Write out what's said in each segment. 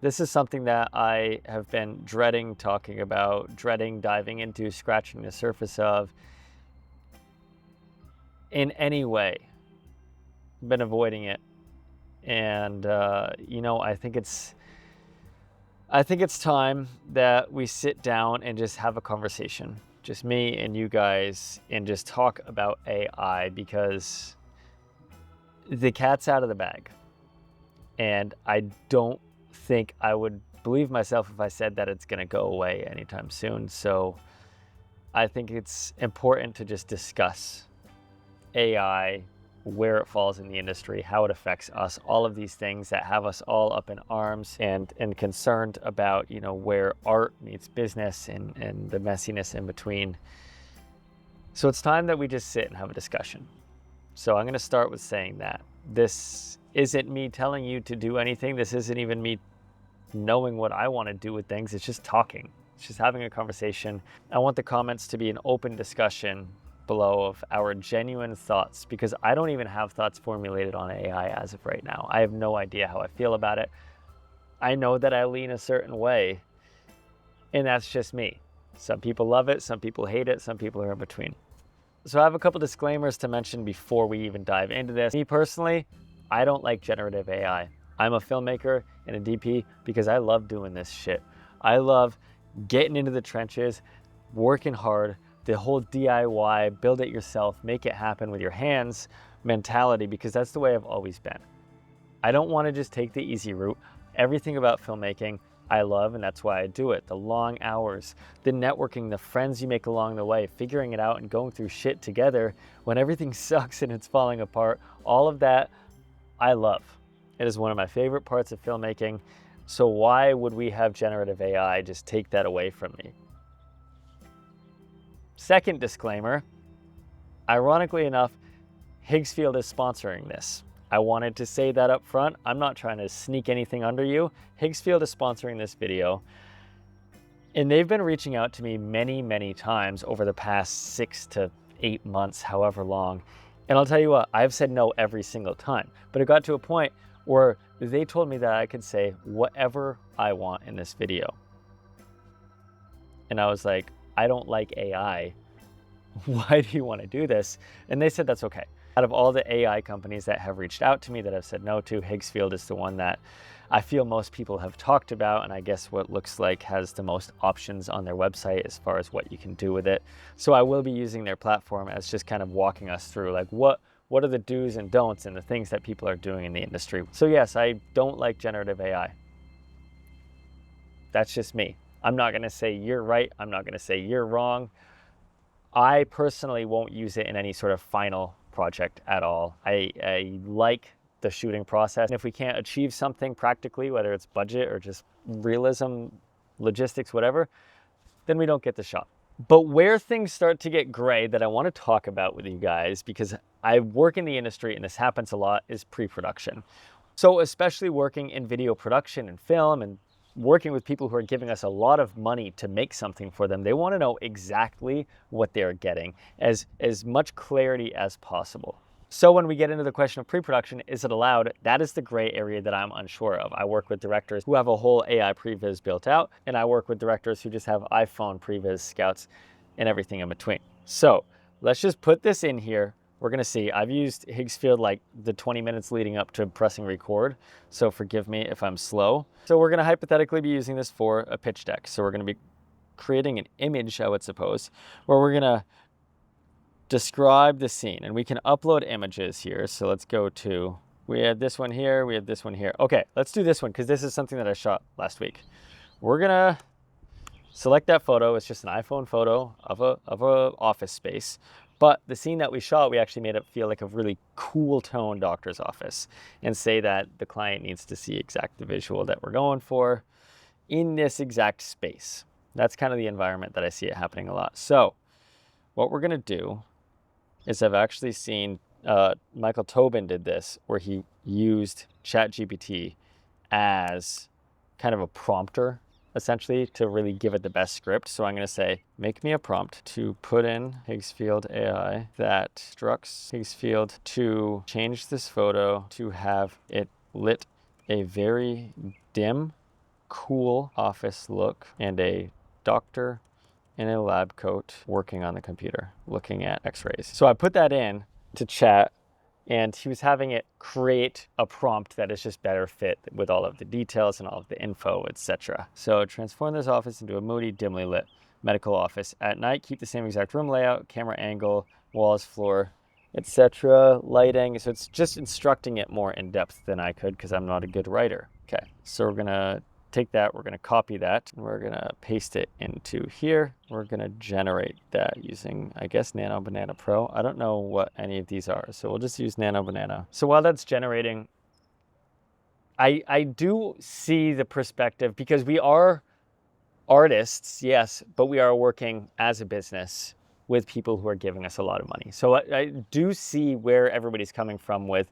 This is something that I have been dreading talking about, dreading diving into, scratching the surface of in any way. Been avoiding it. And, I think it's time that we sit down and just have a conversation, just me and you guys, and just talk about AI, because the cat's out of the bag. And I don't think I would believe myself if I said that it's going to go away anytime soon. So I think it's important to just discuss AI, where it falls in the industry, how it affects us, all of these things that have us all up in arms and concerned about, where art meets business and the messiness in between. So it's time that we just sit and have a discussion. So I'm going to start with saying that this isn't me telling you to do anything. This isn't even me knowing what I want to do with things. It's just talking. It's just having a conversation. I want the comments to be an open discussion below of our genuine thoughts, because I don't even have thoughts formulated on AI as of right now. I have no idea how I feel about it. I know that I lean a certain way, and that's just me. Some people love it, some people hate it, some people are in between. So I have a couple disclaimers to mention before we even dive into this. Me personally, I don't like generative AI. I'm a filmmaker and a DP because I love doing this shit. I love getting into the trenches, working hard, the whole DIY, build it yourself, make it happen with your hands mentality, because that's the way I've always been. I don't want to just take the easy route. Everything about filmmaking I love, and that's why I do it. The long hours, the networking, the friends you make along the way, figuring it out and going through shit together when everything sucks and it's falling apart, all of that I love. It is one of my favorite parts of filmmaking. So why would we have generative AI just take that away from me? Second disclaimer, ironically enough, Higgsfield is sponsoring this. I wanted to say that up front. I'm not trying to sneak anything under you. Higgsfield is sponsoring this video. And they've been reaching out to me many, many times over the past 6 to 8 months, however long. And I'll tell you what, I've said no every single time. But it got to a point where they told me that I could say whatever I want in this video. And I was like, I don't like AI. Why do you want to do this? And they said that's okay. Out of all the AI companies that have reached out to me that I've said no to, Higgsfield is the one that I feel most people have talked about, and I guess what looks like has the most options on their website as far as what you can do with it. So I will be using their platform as just kind of walking us through like what are the do's and don'ts and the things that people are doing in the industry. So yes, I don't like generative AI. That's just me. I'm not going to say you're right. I'm not going to say you're wrong. I personally won't use it in any sort of final project at all. I like the shooting process. And if we can't achieve something practically, whether it's budget or just realism, logistics, whatever, then we don't get the shot. But where things start to get gray that I want to talk about with you guys, because I work in the industry and this happens a lot, is pre-production. So especially working in video production and film and working with people who are giving us a lot of money to make something for them, they want to know exactly what they're getting, as much clarity as possible. So when we get into the question of pre-production, is it allowed? That is the gray area that I'm unsure of. I work with directors who have a whole AI previs built out, and I work with directors who just have iPhone previs scouts and everything in between. So let's just put this in here. We're gonna see. I've used Higgsfield like the 20 minutes leading up to pressing record, so forgive me if I'm slow. So we're gonna hypothetically be using this for a pitch deck. So we're gonna be creating an image, I would suppose, where we're gonna describe the scene, and we can upload images here. So let's go to, we have this one here, we have this one here. Okay, let's do this one because this is something that I shot last week. We're gonna select that photo. It's just an iPhone photo of a office space. But the scene that we shot, we actually made it feel like a really cool tone doctor's office, and say that the client needs to see exact the visual that we're going for in this exact space. That's kind of the environment that I see it happening a lot. So what we're gonna do is, I've actually seen Michael Tobin did this, where he used ChatGPT as kind of a prompter, essentially, to really give it the best script. So I'm going to say, make me a prompt to put in Higgsfield AI that instructs Higgsfield to change this photo to have it lit a very dim cool office look and a doctor in a lab coat working on the computer, looking at x-rays. So I put that in to chat, and he was having it create a prompt that is just better fit with all of the details and all of the info, etc. So transform this office into a moody, dimly lit medical office. At night, keep the same exact room layout, camera angle, walls, floor, etc. Lighting. So it's just instructing it more in depth than I could because I'm not a good writer. Okay, so we're gonna take that, we're gonna copy that, and we're gonna paste it into here. We're gonna generate that using, I guess, Nano Banana Pro. I don't know what any of these are, so we'll just use Nano Banana. So while that's generating, I do see the perspective, because we are artists, yes, but we are working as a business with people who are giving us a lot of money. So I do see where everybody's coming from with,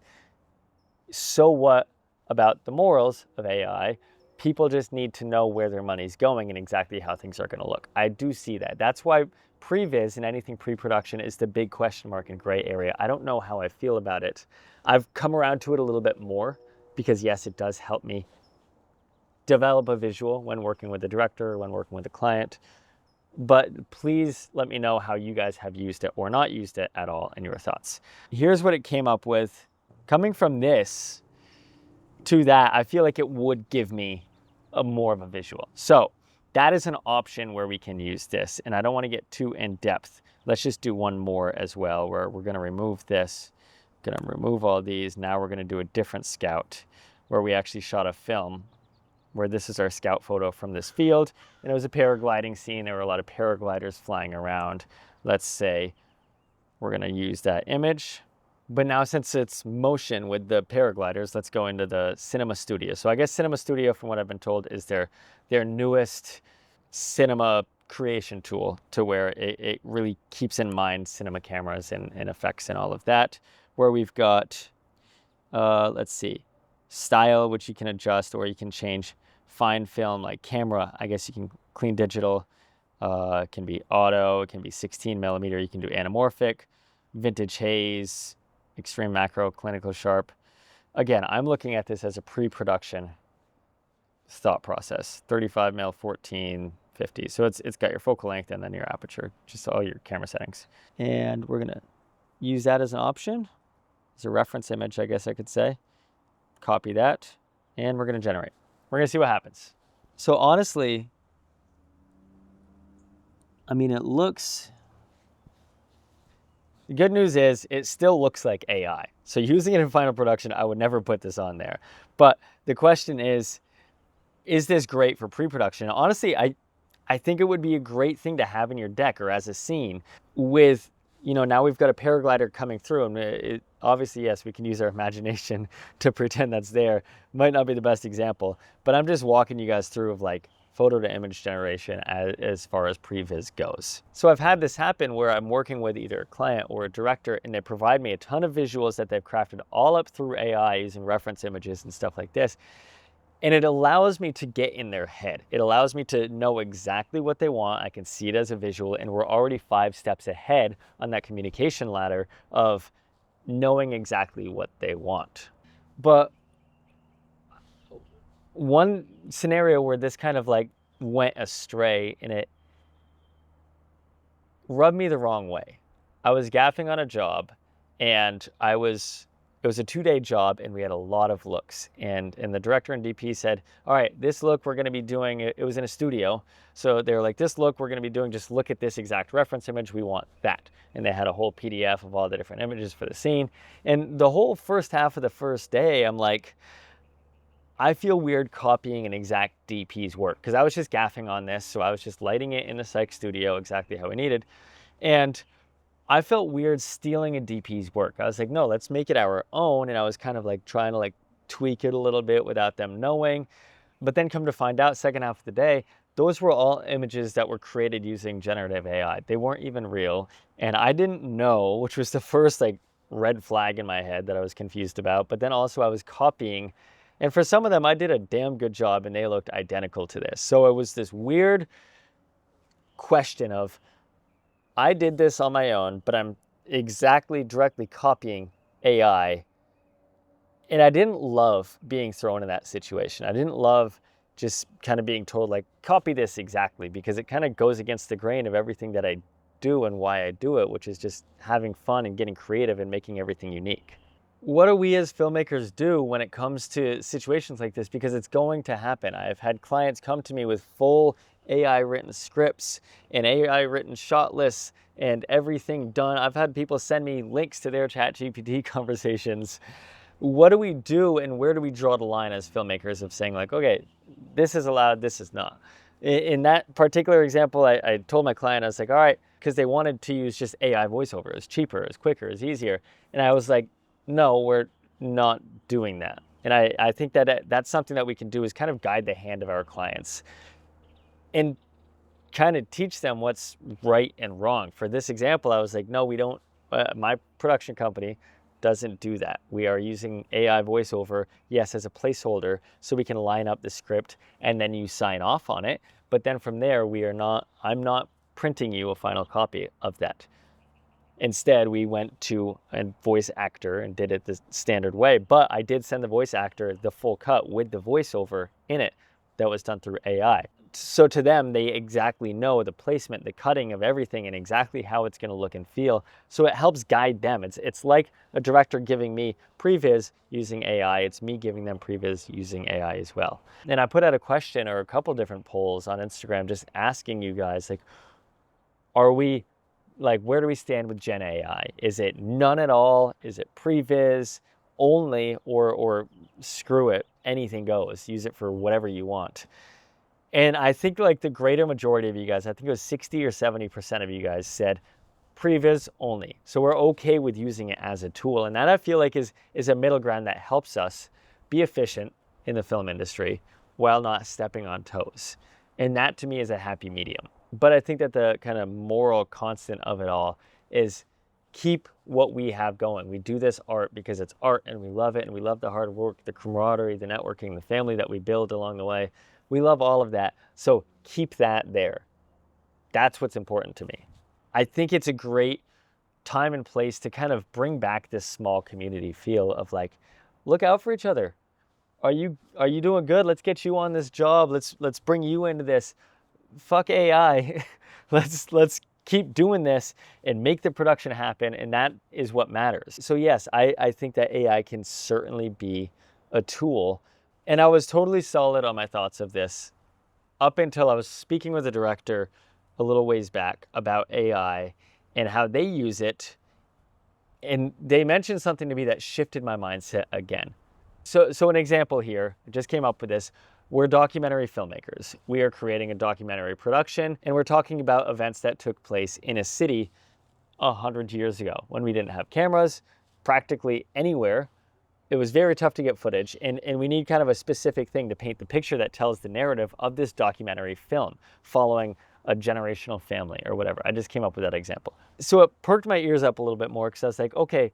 so what about the morals of AI? People just need to know where their money's going and exactly how things are going to look. I do see that. That's why previs and anything pre-production is the big question mark and gray area. I don't know how I feel about it. I've come around to it a little bit more because, yes, it does help me develop a visual when working with the director or when working with a client. But please let me know how you guys have used it or not used it at all and your thoughts. Here's what it came up with. Coming from this to that, I feel like it would give me more of a visual. So that is an option where we can use this. And I don't want to get too in depth. Let's just do one more as well, where we're going to remove this, going to remove all these. Now we're going to do a different scout where we actually shot a film where this is our scout photo from this field. And it was a paragliding scene. There were a lot of paragliders flying around. Let's say we're going to use that image. But now, since it's motion with the paragliders, let's go into the Cinema Studio. So I guess Cinema Studio, from what I've been told, is their newest cinema creation tool, to where it really keeps in mind cinema cameras and effects and all of that. Where we've got, let's see, style, which you can adjust, or you can change fine film, like camera. I guess you can clean digital. It can be auto, it can be 16 millimeter. You can do anamorphic, vintage haze, extreme macro, clinical sharp. Again, I'm looking at this as a pre-production thought process. 35 mil, 14, 50. So it's got your focal length and then your aperture, just all your camera settings. And we're gonna use that as an option, as a reference image, I guess I could say. Copy that, and we're gonna generate. We're gonna see what happens. So honestly, I mean, it looks, the good news is it still looks like AI. So using it in final production, I would never put this on there. But the question is this great for pre-production? Honestly, I think it would be a great thing to have in your deck or as a scene with, now we've got a paraglider coming through, and obviously, yes, we can use our imagination to pretend that's there. Might not be the best example, but I'm just walking you guys through of like photo to image generation as far as previs goes. So I've had this happen where I'm working with either a client or a director, and they provide me a ton of visuals that they've crafted all up through AI using reference images and stuff like this. And it allows me to get in their head. It allows me to know exactly what they want. I can see it as a visual, and we're already 5 steps ahead on that communication ladder of knowing exactly what they want. But one scenario where this kind of like went astray, and it rubbed me the wrong way. I was gaffing on a job, and it was a 2-day job, and we had a lot of looks. And the director and DP said, all right, this look we're gonna be doing, it was in a studio. So they were like, this look we're gonna be doing, just look at this exact reference image, we want that. And they had a whole PDF of all the different images for the scene. And the whole first half of the first day, I'm like, I feel weird copying an exact DP's work, because I was just gaffing on this. So I was just lighting it in the psych studio exactly how we needed. And I felt weird stealing a DP's work. I was like, no, let's make it our own. And I was kind of like trying to like tweak it a little bit without them knowing. But then come to find out, second half of the day, those were all images that were created using generative AI. They weren't even real. And I didn't know, which was the first like red flag in my head that I was confused about. But then also I was copying. And for some of them, I did a damn good job, and they looked identical to this. So it was this weird question of, I did this on my own, but I'm directly copying AI. And I didn't love being thrown in that situation. I didn't love just kind of being told like, copy this exactly, because it kind of goes against the grain of everything that I do and why I do it, which is just having fun and getting creative and making everything unique. What do we as filmmakers do when it comes to situations like this? Because it's going to happen. I've had clients come to me with full AI written scripts and AI written shot lists and everything done. I've had people send me links to their ChatGPT conversations. What do we do, and where do we draw the line as filmmakers of saying like, okay, this is allowed, this is not? In that particular example, I told my client, I was like, all right, because they wanted to use just AI voiceover. It's cheaper, it's quicker, it's easier. And I was like, no, we're not doing that. And I think that that's something that we can do, is kind of guide the hand of our clients and kind of teach them what's right and wrong. For this example, I was like, no, we don't, my production company doesn't do that. We are using AI voiceover, yes, as a placeholder, so we can line up the script and then you sign off on it. But then from there, I'm not printing you a final copy of that. Instead, we went to a voice actor and did it the standard way. But I did send the voice actor the full cut with the voiceover in it that was done through AI. So to them, they exactly know the placement, the cutting of everything, and exactly how it's going to look and feel. So it helps guide them. It's like a director giving me previs using AI. It's me giving them previs using AI as well. And I put out a question or a couple different polls on Instagram just asking you guys, like, where do we stand with Gen AI? Is it none at all? Is it previs only, or screw it, anything goes, use it for whatever you want? And I think like the greater majority of you guys, I think it was 60 or 70% of you guys said previs only. So we're okay with using it as a tool. And that I feel like is a middle ground that helps us be efficient in the film industry while not stepping on toes. And that to me is a happy medium. But I think that the kind of moral constant of it all is keep what we have going. We do this art because it's art and we love it, and we love the hard work, the camaraderie, the networking, the family that we build along the way. We love all of that. So keep that there. That's what's important to me. I think it's a great time and place to kind of bring back this small community feel of like, look out for each other. Are you doing good? Let's get you on this job. Let's bring you into this. Fuck AI. let's keep doing this and make the production happen, and that is what matters. So yes, I think that AI can certainly be a tool, and I was totally solid on my thoughts of this up until I was speaking with a director a little ways back about AI and how they use it, and they mentioned something to me that shifted my mindset again. So an example here, I just came up with this. We're documentary filmmakers. We are creating a documentary production, and we're talking about events that took place in a city 100 years ago when we didn't have cameras practically anywhere. It was very tough to get footage, and we need kind of a specific thing to paint the picture that tells the narrative of this documentary film following a generational family or whatever. I just came up with that example. So it perked my ears up a little bit more because I was like, okay,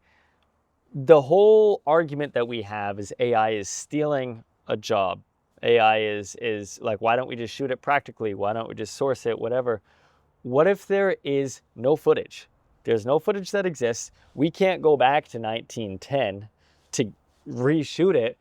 the whole argument that we have is AI is stealing a job. AI is like, why don't we just shoot it practically? Why don't we just source it, whatever? What if there is no footage? There's no footage that exists. We can't go back to 1910 to reshoot it.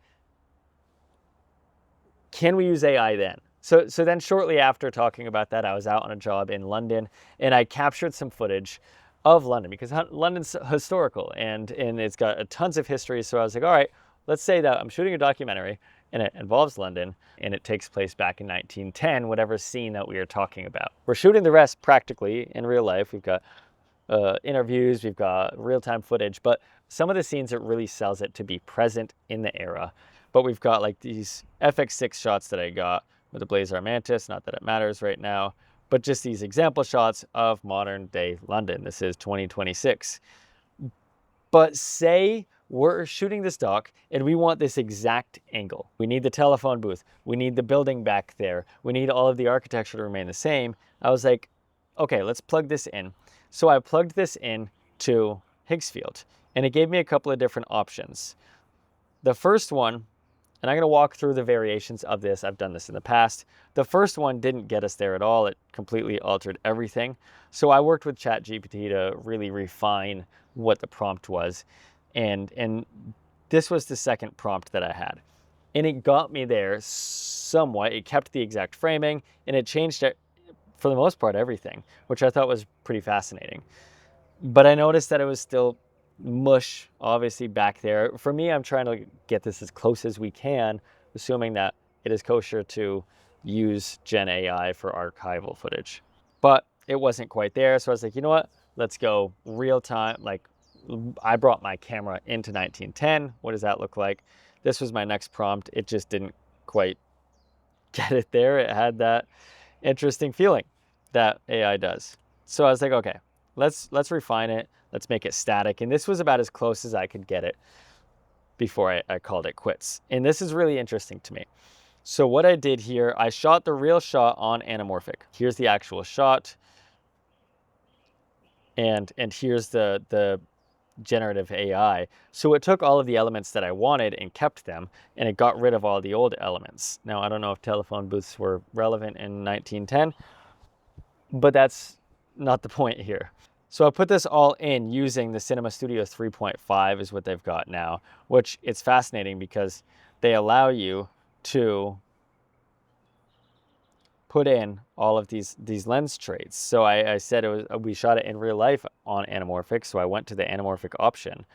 Can we use AI then? So then shortly after talking about that, I was out on a job in London, and I captured some footage of London because London's historical and it's got tons of history. So I was like, all right, let's say that I'm shooting a documentary and it involves London and it takes place back in 1910, whatever scene that we are talking about. We're shooting the rest practically in real life. We've got interviews, we've got real-time footage, but some of the scenes, it really sells it to be present in the era. But we've got like these FX6 shots that I got with the Blazer Mantis, not that it matters right now, but just these example shots of modern day London. This is 2026. But say we're shooting this doc and we want this exact angle. We need the telephone booth. We need the building back there. We need all of the architecture to remain the same. I was like, okay, let's plug this in. So I plugged this in to Higgsfield, and it gave me a couple of different options. The first one, and I'm going to walk through the variations of this. I've done this in the past. The first one didn't get us there at all. It completely altered everything. So I worked with ChatGPT to really refine what the prompt was. And this was the second prompt that I had. And it got me there somewhat. It kept the exact framing, and it changed it, for the most part, everything, which I thought was pretty fascinating. But I noticed that it was still mush, obviously, back there. For me, I'm trying to get this as close as we can, assuming that it is kosher to use Gen AI for archival footage. But it wasn't quite there, so I was like, you know what? Let's go real time. Like, I brought my camera into 1910. What does that look like? This was my next prompt. It just didn't quite get it there. It had that interesting feeling that AI does. So I was like, okay, let's refine it. Let's make it static. And this was about as close as I could get it before I called it quits. And this is really interesting to me. So what I did here, I shot the real shot on anamorphic. Here's the actual shot. And here's the generative AI. So it took all of the elements that I wanted and kept them, and it got rid of all the old elements. Now, I don't know if telephone booths were relevant in 1910, but that's not the point here. So I put this all in using the Cinema Studio 3.5 is what they've got now, which it's fascinating because they allow you to put in all of these lens traits. So I said we shot it in real life on anamorphic, so I went to the anamorphic option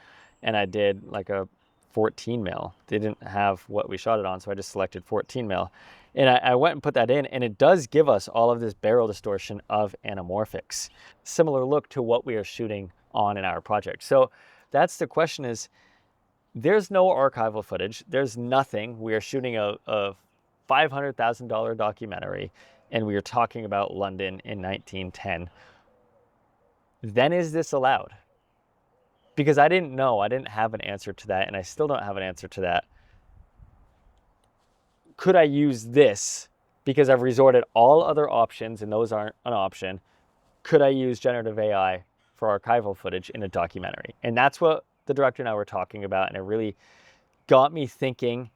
and I did like a 14 mil. They didn't have what we shot it on, so I just selected 14 mil. And I went and put that in, and it does give us all of this barrel distortion of anamorphics. Similar look to what we are shooting on in our project. So that's the question is, there's no archival footage. There's nothing. We are shooting a $500,000 documentary, and we are talking about London in 1910. Then is this allowed? Because I didn't know. I didn't have an answer to that, and I still don't have an answer to that. Could I use this? Because I've resorted all other options, and those aren't an option. Could I use generative AI for archival footage in a documentary? And that's what the director and I were talking about, and it really got me thinking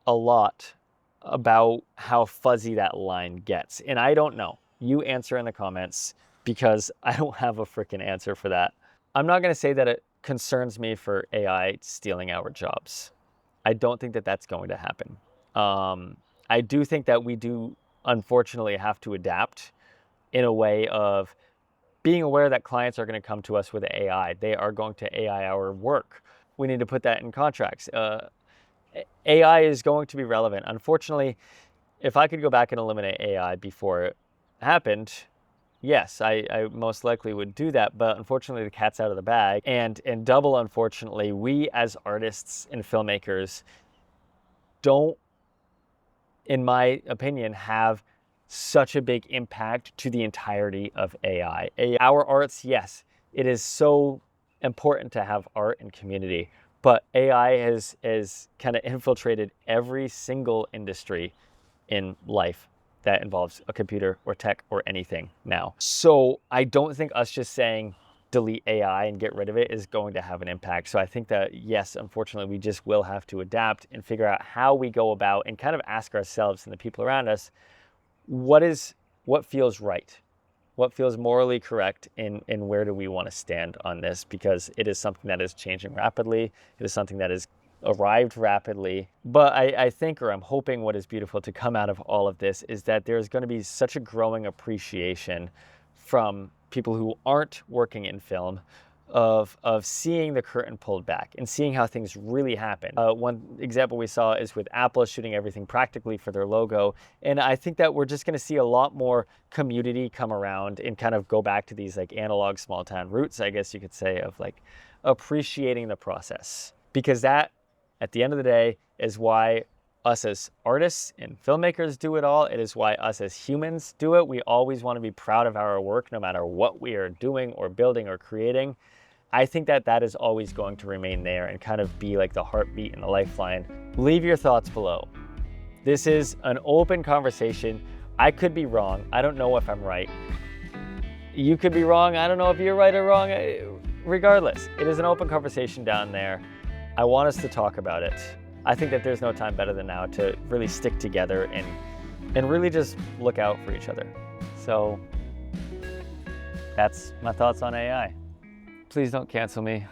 a lot about how fuzzy that line gets. And I don't know. You answer in the comments, because I don't have a freaking answer for that. I'm not going to say that it concerns me for AI stealing our jobs. I don't think that that's going to happen. I do think that we do, unfortunately, have to adapt in a way of being aware that clients are going to come to us with AI. They are going to AI our work. We need to put that in contracts. AI is going to be relevant. Unfortunately, if I could go back and eliminate AI before it happened, yes, I most likely would do that. But unfortunately, the cat's out of the bag. And double unfortunately, we as artists and filmmakers don't, in my opinion, have such a big impact to the entirety of AI. Our arts, yes, it is so important to have art and community, but AI has kind of infiltrated every single industry in life that involves a computer or tech or anything now. So I don't think us just saying delete AI and get rid of it is going to have an impact. So I think that, yes, unfortunately, we just will have to adapt and figure out how we go about and kind of ask ourselves and the people around us, what feels right? What feels morally correct, and where do we want to stand on this? Because it is something that is changing rapidly. It is something that has arrived rapidly. But I think, or I'm hoping, what is beautiful to come out of all of this is that there's going to be such a growing appreciation from people who aren't working in film of seeing the curtain pulled back and seeing how things really happen. One example we saw is with Apple shooting everything practically for their logo. And I think that we're just going to see a lot more community come around and kind of go back to these like analog small town roots, I guess you could say, of like appreciating the process. Because that, at the end of the day, is why us as artists and filmmakers do it all. It is why us as humans do it. We always want to be proud of our work, no matter what we are doing or building or creating. I think that that is always going to remain there and kind of be like the heartbeat and the lifeline. Leave your thoughts below. This is an open conversation. I could be wrong. I don't know if I'm right. You could be wrong. I don't know if you're right or wrong. Regardless, it is an open conversation down there. I want us to talk about it. I think that there's no time better than now to really stick together and really just look out for each other. So that's my thoughts on AI. Please don't cancel me.